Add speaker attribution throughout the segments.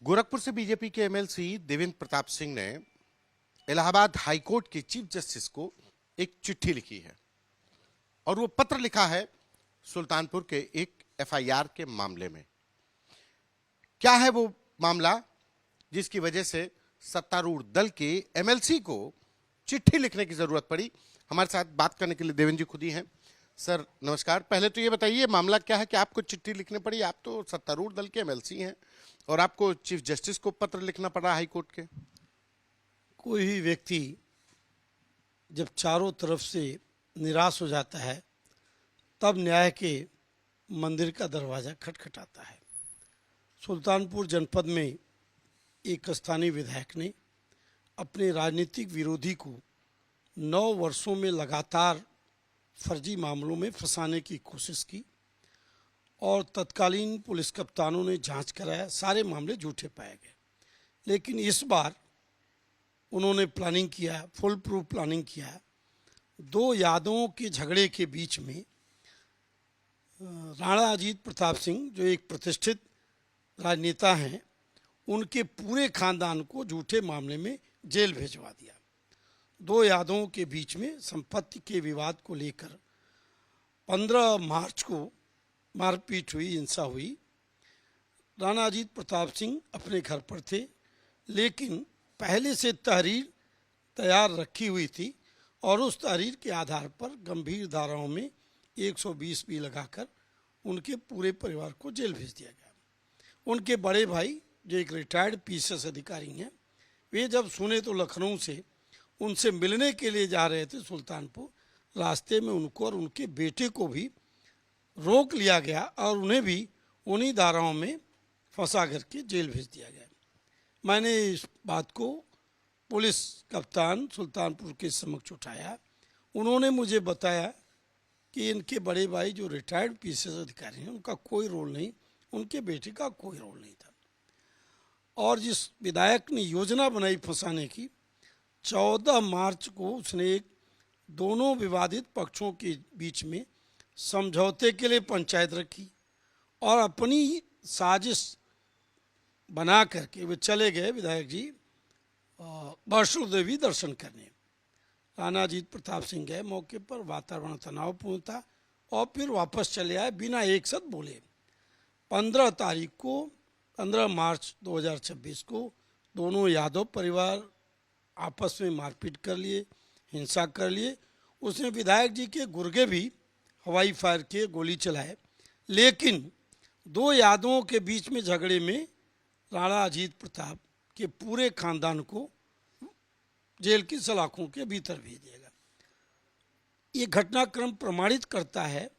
Speaker 1: गोरखपुर से बीजेपी के एमएलसी देवेंद्र प्रताप सिंह ने इलाहाबाद हाईकोर्ट के चीफ जस्टिस को एक चिट्ठी लिखी है और वो पत्र लिखा है सुल्तानपुर के एक एफआईआर के मामले में। क्या है वो मामला जिसकी वजह से सत्तारूढ़ दल के एमएलसी को चिट्ठी लिखने की जरूरत पड़ी? हमारे साथ बात करने के लिए देवेंद्र जी खुद ही हैं। सर नमस्कार। पहले तो ये बताइए मामला क्या है कि आपको चिट्ठी लिखनी पड़ी? आप तो सत्तारूढ़ दल के एमएलसी हैं और आपको चीफ जस्टिस को पत्र लिखना पड़ा हाईकोर्ट के।
Speaker 2: कोई भी व्यक्ति जब चारों तरफ से निराश हो जाता है तब न्याय के मंदिर का दरवाज़ा खटखटाता है। सुल्तानपुर जनपद में एक स्थानीय विधायक ने अपने राजनीतिक विरोधी को 9 वर्षों में लगातार फर्जी मामलों में फंसाने की कोशिश की और तत्कालीन पुलिस कप्तानों ने जांच कराया, सारे मामले झूठे पाए गए। लेकिन इस बार उन्होंने प्लानिंग किया, फुल प्रूफ प्लानिंग किया। 2 यादवों के झगड़े के बीच में राणा अजीत प्रताप सिंह जो एक प्रतिष्ठित राजनेता हैं, उनके पूरे खानदान को झूठे मामले में जेल भिजवा दिया। 2 यादवों के बीच में संपत्ति के विवाद को लेकर 15 मार्च को मारपीट हुई, हिंसा हुई। राणा अजीत प्रताप सिंह अपने घर पर थे, लेकिन पहले से तहरीर तैयार रखी हुई थी और उस तहरीर के आधार पर गंभीर धाराओं में 120 भी लगाकर उनके पूरे परिवार को जेल भेज दिया गया। उनके बड़े भाई जो एक रिटायर्ड पीएसएस अधिकारी हैं, वे जब सुने तो लखनऊ से उनसे मिलने के लिए जा रहे थे सुल्तानपुर। रास्ते में उनको और उनके बेटे को भी रोक लिया गया और उन्हें भी उन्हीं धाराओं में फंसा करके जेल भेज दिया गया। मैंने इस बात को पुलिस कप्तान सुल्तानपुर के समक्ष उठाया। उन्होंने मुझे बताया कि इनके बड़े भाई जो रिटायर्ड पीएसएस अधिकारी हैं, उनका कोई रोल नहीं, उनके बेटे का कोई रोल नहीं था। और जिस विधायक ने योजना बनाई फंसाने की, 14 मार्च को उसने दोनों विवादित पक्षों के बीच में समझौते के लिए पंचायत रखी और अपनी साजिश बना करके वे चले गए विधायक जी वैष्णो देवी दर्शन करने। राणा अजीत प्रताप सिंह गए, मौके पर वातावरण तनावपूर्ण था और फिर वापस चले आए बिना एक शब्द बोले। 15 मार्च 2026 को दोनों यादव परिवार आपस में मारपीट कर लिए, हिंसा कर लिए। उसने विधायक जी के गुर्गे भी हवाई फायर किए, गोली चलाए। लेकिन 2 यादवों के बीच में झगड़े में राणा अजीत प्रताप के पूरे खानदान को जेल की सलाखों के भीतर भेज दिएगा। ये घटनाक्रम प्रमाणित करता है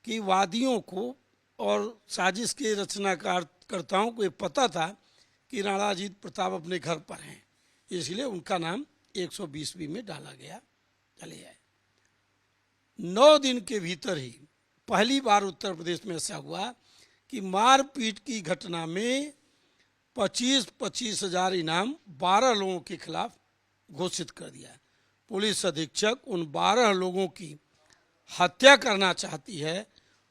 Speaker 2: कि वादियों को और साजिश के रचनाकर्ताओं को ये पता था कि राणा अजीत प्रताप अपने घर पर हैं, इसलिए उनका नाम 120 में डाला गया। चले आए 9 दिन के भीतर ही पहली बार उत्तर प्रदेश में ऐसा हुआ कि मारपीट की घटना में 25-25 हजार इनाम 12 लोगों के खिलाफ घोषित कर दिया। पुलिस अधीक्षक उन 12 लोगों की हत्या करना चाहती है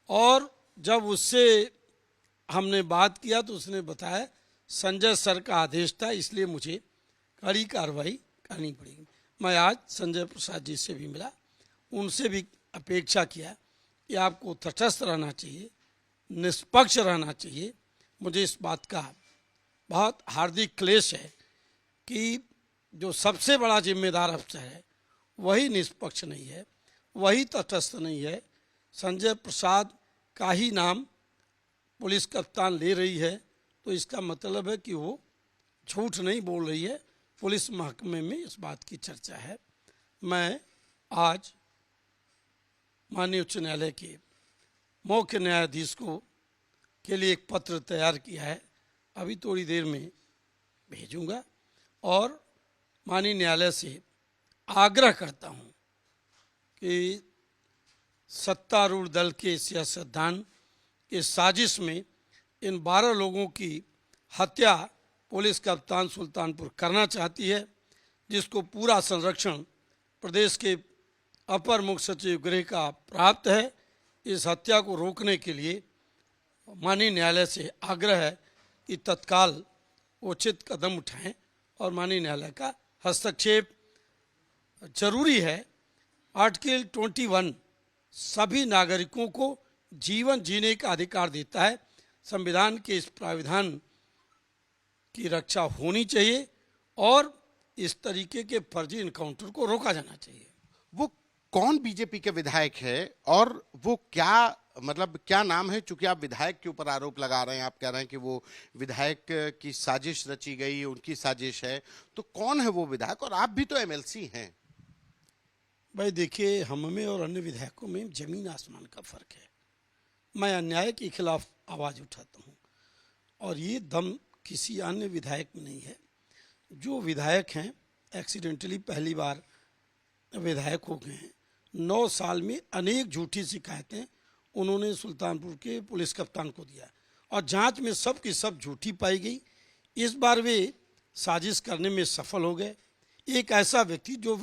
Speaker 2: और जब उससे हमने बात किया तो उसने बताया संजय सर का आदेश था, इसलिए मुझे कड़ी कार्रवाई करनी पड़ेगी। मैं आज संजय प्रसाद जी से भी मिला, उनसे भी अपेक्षा किया कि आपको तटस्थ रहना चाहिए, निष्पक्ष रहना चाहिए। मुझे इस बात का बहुत हार्दिक क्लेश है कि जो सबसे बड़ा जिम्मेदार अफसर है वही निष्पक्ष नहीं है, वही तटस्थ नहीं है। संजय प्रसाद का ही नाम पुलिस कप्तान ले रही है तो इसका मतलब है कि वो झूठ नहीं बोल रही है। पुलिस महकमे में इस बात की चर्चा है। मैं आज माननीय उच्च न्यायालय के मुख्य न्यायाधीश को के लिए एक पत्र तैयार किया है, अभी थोड़ी देर में भेजूंगा और माननीय न्यायालय से आग्रह करता हूं कि सत्तारूढ़ दल के सियासतदान के साजिश में इन 12 लोगों की हत्या पुलिस कप्तान सुल्तानपुर करना चाहती है, जिसको पूरा संरक्षण प्रदेश के अपर मुख्य सचिव गृह का प्राप्त है। इस हत्या को रोकने के लिए माननीय न्यायालय से आग्रह है कि तत्काल उचित कदम उठाएं और माननीय न्यायालय का हस्तक्षेप जरूरी है। आर्टिकल 21 सभी नागरिकों को जीवन जीने का अधिकार देता है। संविधान के इस प्राविधान की रक्षा होनी चाहिए और इस तरीके के फर्जी इनकाउंटर को रोका जाना चाहिए।
Speaker 1: वो कौन बीजेपी के विधायक है और वो क्या मतलब क्या नाम है? चूंकि आप विधायक के ऊपर आरोप लगा रहे हैं, आप कह रहे हैं कि वो विधायक की साजिश रची गई, उनकी साजिश है, तो कौन है वो विधायक? और आप भी तो एमएलसी हैं।
Speaker 2: भाई देखिए, हम में और अन्य विधायकों में जमीन आसमान का फर्क है। मैं अन्याय के खिलाफ आवाज़ उठाता हूँ और ये दम किसी अन्य विधायक में नहीं है। जो विधायक हैं एक्सीडेंटली पहली बार विधायक हो गए हैं, 9 साल में अनेक झूठी शिकायतें उन्होंने सुल्तानपुर के पुलिस कप्तान को दिया और जांच में सब की सब झूठी पाई गई। इस बार वे साजिश करने में सफल हो गए। एक ऐसा व्यक्ति जो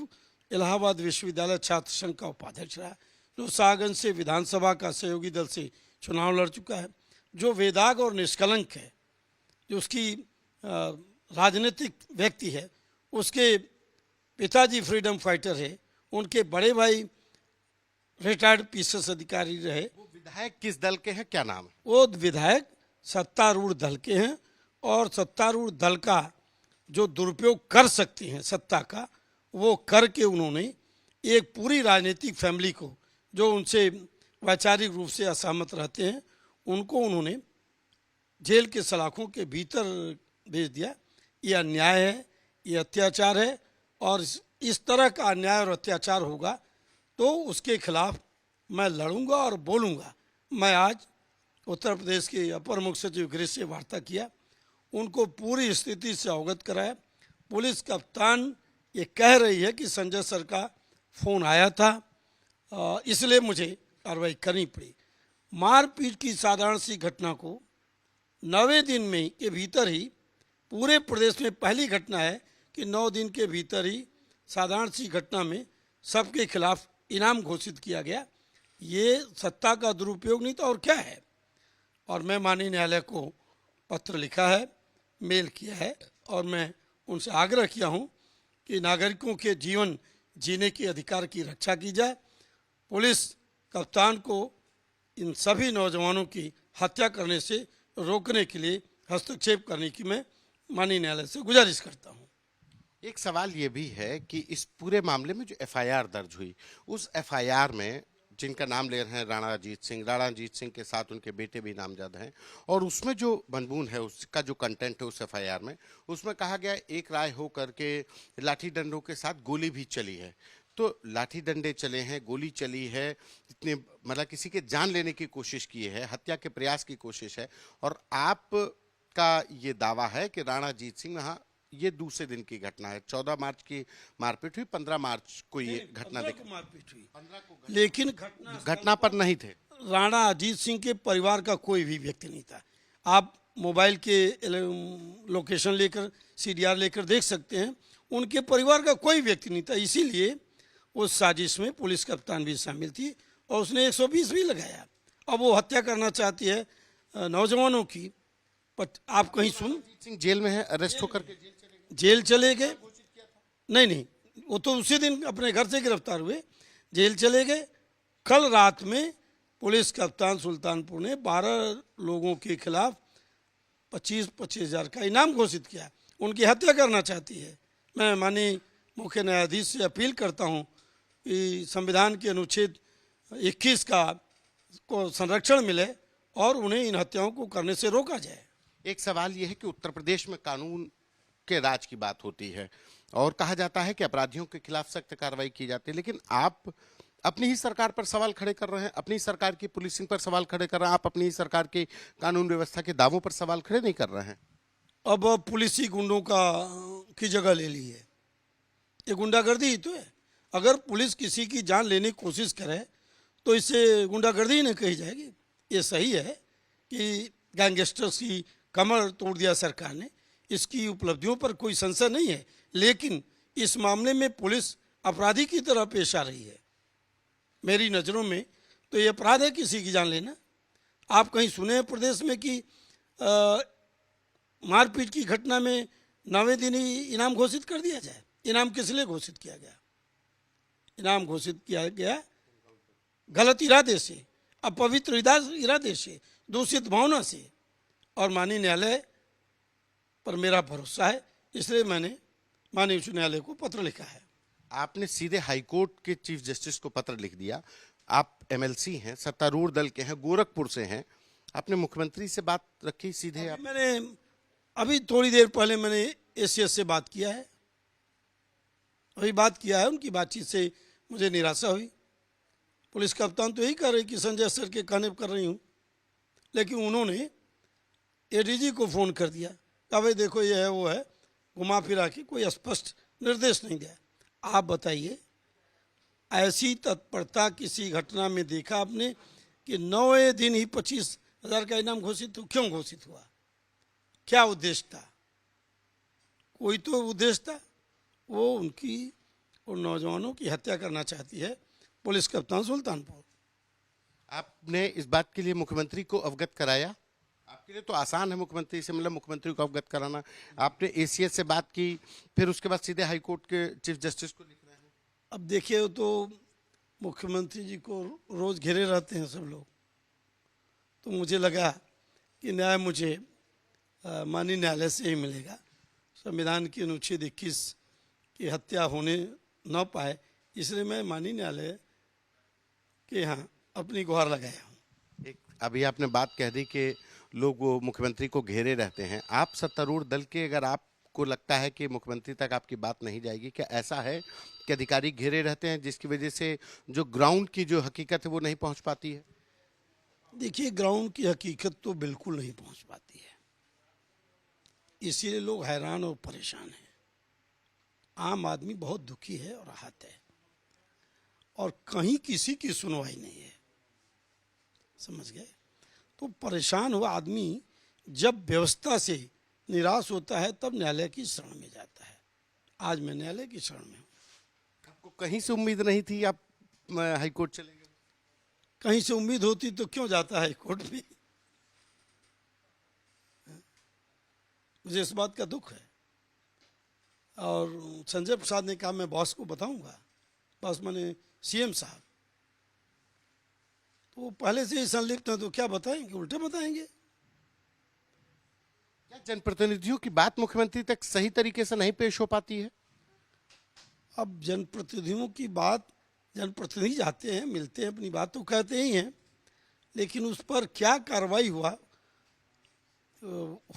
Speaker 2: इलाहाबाद विश्वविद्यालय छात्र संघ का उपाध्यक्ष रहा, जो शाहगंज से विधानसभा का सहयोगी दल से चुनाव लड़ चुका है, जो वेदाग और निष्कलंक है, जो उसकी राजनीतिक व्यक्ति है, उसके पिताजी फ्रीडम फाइटर है, उनके बड़े भाई रिटायर्ड पीएसएस अधिकारी रहे।
Speaker 1: वो विधायक किस दल के हैं, क्या नाम है?
Speaker 2: वो विधायक सत्तारूढ़ दल के हैं और सत्तारूढ़ दल का जो दुरुपयोग कर सकते हैं सत्ता का, वो करके उन्होंने एक पूरी राजनीतिक फैमिली को जो उनसे वैचारिक रूप से असहमत रहते हैं, उनको उन्होंने जेल के सलाखों के भीतर भेज दिया। ये अन्याय है, ये अत्याचार है और इस तरह का अन्याय और अत्याचार होगा तो उसके खिलाफ मैं लड़ूंगा और बोलूंगा। मैं आज उत्तर प्रदेश के अपर मुख्य सचिव गृह से वार्ता किया, उनको पूरी स्थिति से अवगत कराया। पुलिस कप्तान ये कह रही है कि संजय सर का फ़ोन आया था, इसलिए मुझे कार्रवाई करनी पड़ी। मारपीट की साधारण सी घटना को 9वें दिन में के भीतर ही, पूरे प्रदेश में पहली घटना है कि 9 दिन के भीतर ही साधारण सी घटना में सबके खिलाफ इनाम घोषित किया गया। ये सत्ता का दुरुपयोग नहीं तो और क्या है। और मैं माननीय न्यायालय को पत्र लिखा है, मेल किया है और मैं उनसे आग्रह किया हूँ कि नागरिकों के जीवन जीने के अधिकार की रक्षा की जाए। पुलिस कप्तान को इन सभी नौजवानों की हत्या करने से रोकने के लिए हस्तक्षेप करने की मैं माननीय न्यायालय से गुजारिश करता हूँ।
Speaker 1: एक सवाल ये भी है कि इस पूरे मामले में जो एफआईआर दर्ज हुई, उस एफआईआर में जिनका नाम ले रहे हैं राणा अजीत सिंह के साथ उनके बेटे भी नामजद हैं, और उसमें जो मजमून है, उसका जो कंटेंट है उस एफआईआर में, उसमें कहा गया एक राय हो करके लाठी डंडों के साथ गोली भी चली है। तो लाठी डंडे चले हैं, गोली चली है, इतने मतलब किसी के जान लेने की कोशिश की है, हत्या के प्रयास की कोशिश है, और आप का ये दावा है कि राणा अजीत सिंह, हाँ ये दूसरे दिन की घटना है, 14 मार्च की मारपीट हुई, 15 मार्च को ये घटना देखी,
Speaker 2: मारपीट हुई, लेकिन
Speaker 1: घटना पर नहीं थे।
Speaker 2: राणा अजीत सिंह के परिवार का कोई भी व्यक्ति नहीं था। आप मोबाइल के लोकेशन लेकर सीडीआर लेकर देख सकते हैं, उनके परिवार का कोई व्यक्ति नहीं था। इसीलिए उस साजिश में पुलिस कप्तान भी शामिल थी और उसने 120 भी लगाया। अब वो हत्या करना चाहती है नौजवानों की। पर आप कहीं सुन,
Speaker 1: सिंह जेल में है, अरेस्ट होकर के
Speaker 2: जेल चले गए? नहीं, वो तो उसी दिन अपने घर से गिरफ्तार हुए, जेल चले गए। कल रात में पुलिस कप्तान सुल्तानपुर ने 12 लोगों के खिलाफ 25-25 हज़ार का इनाम घोषित किया। उनकी हत्या करना चाहती है। मैं माननीय मुख्य न्यायाधीश से अपील करता हूं कि संविधान के अनुच्छेद 21 का को संरक्षण मिले और उन्हें इन हत्याओं को करने से रोका जाए।
Speaker 1: एक सवाल यह है कि उत्तर प्रदेश में कानून के राज की बात होती है और कहा जाता है कि अपराधियों के खिलाफ सख्त कार्रवाई की जाती है, लेकिन आप अपनी ही सरकार पर सवाल खड़े कर रहे हैं, अपनी सरकार की पुलिसिंग पर सवाल खड़े कर रहे हैं, आप अपनी ही सरकार के कानून व्यवस्था के दावों पर सवाल खड़े नहीं कर रहे हैं।
Speaker 2: अब पुलिसी गुंडों की जगह ले ली है, ये गुंडागर्दी ही तो है। अगर पुलिस किसी की जान लेने की कोशिश करे तो इससे गुंडागर्दी ही नहीं कही जाएगी। ये सही है कि गैंगस्टर्स की कमर तोड़ दिया सरकार ने, इसकी उपलब्धियों पर कोई संशय नहीं है, लेकिन इस मामले में पुलिस अपराधी की तरह पेश आ रही है। मेरी नज़रों में तो ये अपराध है किसी की जान लेना। आप कहीं सुने हैं प्रदेश में कि मारपीट की घटना में 9वें दिन ही इनाम घोषित कर दिया जाए? इनाम किस लिए घोषित किया गया? इनाम घोषित किया गया गलत इरादे से, अपवित्र इरादे से, दूषित भावना से, और माननीय न्यायालय पर मेरा भरोसा है, इसलिए मैंने माननीय उच्च न्यायालय को पत्र लिखा है।
Speaker 1: आपने सीधे हाईकोर्ट के चीफ जस्टिस को पत्र लिख दिया। आप एमएलसी हैं, सत्तारूढ़ दल के हैं, गोरखपुर से हैं, आपने मुख्यमंत्री से बात रखी सीधे? आप
Speaker 2: मैंने अभी थोड़ी देर पहले मैंने एसीएस से बात किया है, अभी बात किया है। उनकी बातचीत से मुझे निराशा हुई। पुलिस कप्तान तो यही कर रहे कि संजय सर के कहने पर कर रही हूँ, लेकिन उन्होंने एडीजी को फ़ोन कर दिया, कहा भाई देखो ये है वो है, घुमा फिरा के कोई स्पष्ट निर्देश नहीं दिया। आप बताइए, ऐसी तत्परता किसी घटना में देखा आपने कि 9वें दिन ही 25,000 का इनाम घोषित हो? क्यों घोषित हुआ? क्या उद्देश्य था? कोई तो उद्देश्य था। वो उनकी उन नौजवानों की हत्या करना चाहती है पुलिस कप्तान सुल्तानपुर।
Speaker 1: आपने इस बात के लिए मुख्यमंत्री को अवगत कराया? आपके लिए तो आसान है मुख्यमंत्री से मतलब मुख्यमंत्री को अवगत कराना। आपने एसीएस से बात की, फिर उसके बाद सीधे हाईकोर्ट के चीफ जस्टिस को लिख रहे हैं।
Speaker 2: अब देखिए, तो मुख्यमंत्री जी को रोज घेरे रहते हैं सब लोग, तो मुझे लगा कि न्याय मुझे माननीय न्यायालय से ही मिलेगा। संविधान की अनुच्छेद 21 की हत्या होने न पाए, इसलिए मैं माननीय न्यायालय के यहाँ अपनी गुहार लगाया हूँ।
Speaker 1: एक अभी आपने बात कह दी कि लोग वो मुख्यमंत्री को घेरे रहते हैं। आप सत्तारूढ़ दल के, अगर आपको लगता है कि मुख्यमंत्री तक आपकी बात नहीं जाएगी, क्या ऐसा है कि अधिकारी घेरे रहते हैं जिसकी वजह से जो ग्राउंड की जो हकीकत है वो नहीं पहुंच पाती है?
Speaker 2: देखिए, ग्राउंड की हकीकत तो बिल्कुल नहीं पहुंच पाती है, इसीलिए लोग हैरान और परेशान हैं। आम आदमी बहुत दुखी है और आहत है, और कहीं किसी की सुनवाई नहीं है, समझ गए? तो परेशान हुआ आदमी जब व्यवस्था से निराश होता है तब न्यायालय की शरण में जाता है। आज मैं न्यायालय की शरण में हूँ।
Speaker 1: आपको कहीं से उम्मीद नहीं थी आप हाईकोर्ट चले गए?
Speaker 2: कहीं से उम्मीद होती तो क्यों जाता है कोर्ट में? मुझे इस बात का दुख है। और संजय प्रसाद ने कहा मैं बॉस को बताऊंगा, बॉस माने सीएम साहब, तो वो पहले से ही संलिप्त हैं, तो क्या बताएंगे? उल्टे बताएंगे।
Speaker 1: क्या जनप्रतिनिधियों की बात मुख्यमंत्री तक सही तरीके से नहीं पेश हो पाती है?
Speaker 2: अब जनप्रतिनिधियों की बात, जनप्रतिनिधि जाते हैं, मिलते हैं, अपनी बात तो कहते ही हैं, लेकिन उस पर क्या कार्रवाई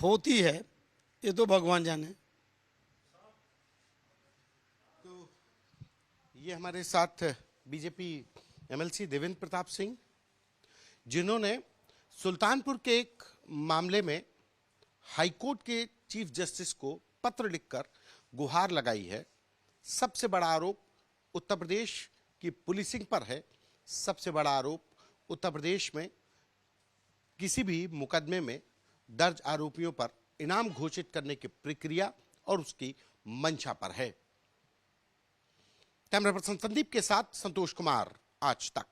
Speaker 2: होती है ये तो भगवान जाने।
Speaker 1: तो ये हमारे साथ बीजेपी एमएलसी देवेंद्र प्रताप सिंह, जिन्होंने सुल्तानपुर के एक मामले में हाईकोर्ट के चीफ जस्टिस को पत्र लिखकर गुहार लगाई है। सबसे बड़ा आरोप उत्तर प्रदेश की पुलिसिंग पर है। सबसे बड़ा आरोप उत्तर प्रदेश में किसी भी मुकदमे में दर्ज आरोपियों पर इनाम घोषित करने की प्रक्रिया और उसकी मंशा पर है। कैमरा पर्सन संदीप के साथ संतोष कुमार, आज तक।